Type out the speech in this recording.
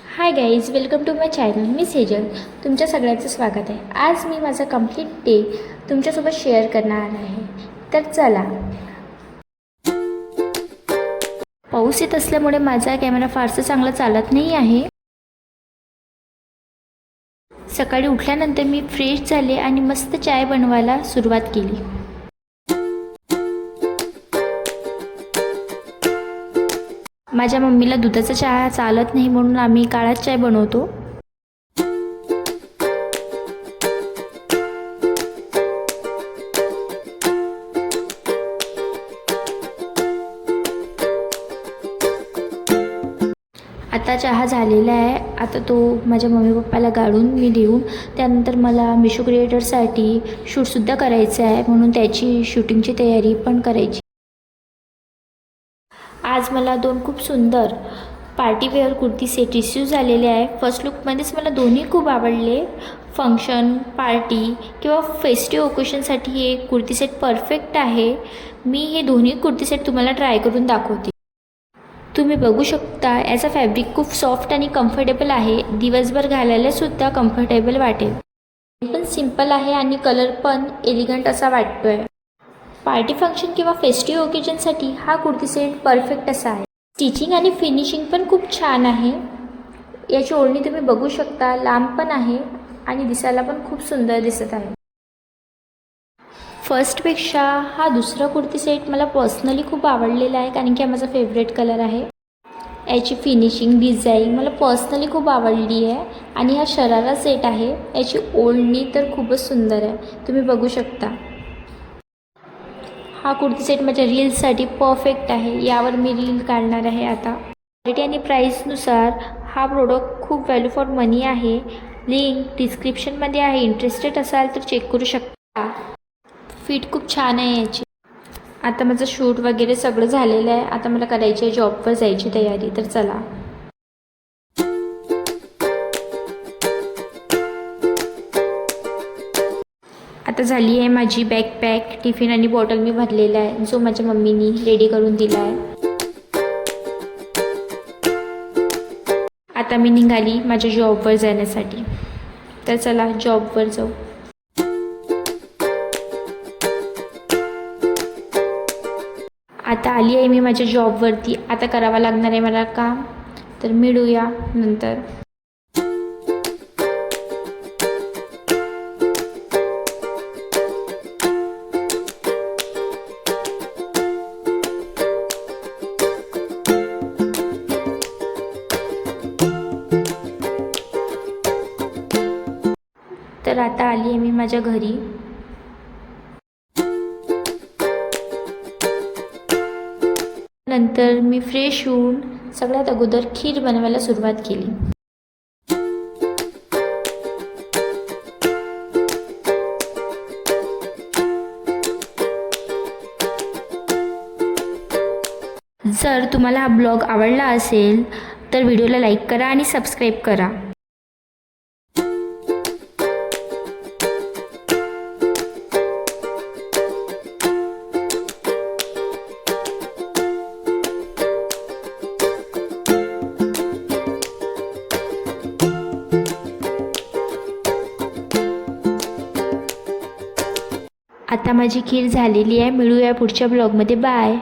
High guys, welcome to my channel. मी सेजल. तुमच्या सगळ्यांचं स्वागत आहे. आज मी माझा कंप्लीट डे तुमच्यासोबत शेअर करणार आहे. तर चला. पाऊस येत असल्यामुळे माझा कॅमेरा फारसा चांगला चालत नाही आहे. सकाळी उठल्यानंतर मी फ्रेश झाले आणि मस्त चाय बनवायला सुरुवात केली. माझ्या मम्मीला दुधाचा चहा चालत नाही म्हणून आम्ही काळाच चाय बनवतो. आता चहा झालेला आहे. आता तो माझ्या मम्मी पप्पाला गाळून मी देऊन त्यानंतर मला मिशो क्रिएटरसाठी शूटसुद्धा करायचं आहे, म्हणून त्याची शूटिंगची तयारी पण करायची. आज मला दोन खूप सुंदर पार्टीवेअर कुर्ती सेट रिसीव झालेले आहे. फर्स्ट लुकमध्येच मला दोन्ही खूप आवडले. फंक्शन, पार्टी किंवा फेस्टिव्ह ओकेशनसाठी हे कुर्ती सेट परफेक्ट आहे. मी हे दोन्ही कुर्ती सेट तुम्हाला ट्राय करून दाखवते. तुम्ही बघू शकता याचा फॅब्रिक खूप सॉफ्ट आणि कम्फर्टेबल आहे. दिवसभर घालायलासुद्धा कम्फर्टेबल वाटेल. पण सिंपल आहे आणि कलर पण एलिगंट असा वाटतोय. पार्टी फंक्शन किंवा फेस्टिव्ह ओकेजनसाठी हा कुर्ती सेट परफेक्ट असा आहे. स्टिचिंग आणि फिनिशिंग पण खूप छान आहे. याची ओढणी तुम्ही बघू शकता, लांब पण आहे आणि दिसायला पण खूप सुंदर दिसत आहे. फर्स्टपेक्षा हा दुसरा कुर्ती सेट मला पर्सनली खूप आवडलेला आहे, कारण की हा माझा फेवरेट कलर आहे. याची फिनिशिंग, डिझाईन मला पर्सनली खूप आवडली आहे. आणि हा शरारा सेट आहे. याची ओढणी तर खूपच सुंदर आहे, तुम्ही बघू शकता. हा कुर्ती सेट माझ्या रील्ससाठी परफेक्ट आहे. यावर मी रील काढणार आहे आता. क्वालिटी आणि प्राईसनुसार हा प्रोडक्ट खूप व्हॅल्यू फॉर मनी आहे. लिंक डिस्क्रिप्शनमध्ये आहे. इंटरेस्टेड असाल तर चेक करू शकता. फिट खूप छान आहे याची. आता माझं शूट वगैरे सगळं झालेलं आहे. आता मला करायची आहे जॉबवर जायची तयारी. तर चला. आता झाली आहे माझी बॅग पॅक. टिफिन आणि बॉटल मी भरलेला आहे, जो माझ्या मम्मीनी रेडी करून दिला आहे. आता मी निघाली माझ्या जॉबवर जाण्यासाठी. तर चला जॉबवर जाऊ. आता आली आहे मी माझ्या जॉबवरती. आता करावं लागणार आहे मला काम. तर मिळूया नंतर. तर आता आली आहे मी माझ्या घरी. नंतर मी फ्रेश होऊन सगळ्यात अगोदर खीर बनवायला सुरुवात केली. जर तुम्हाला हा ब्लॉग आवडला असेल तर व्हिडिओला लाईक करा आणि सबस्क्राईब करा. आता माझी खीर झालेली आहे. मिळूया पुढच्या ब्लॉगमध्ये. बाय.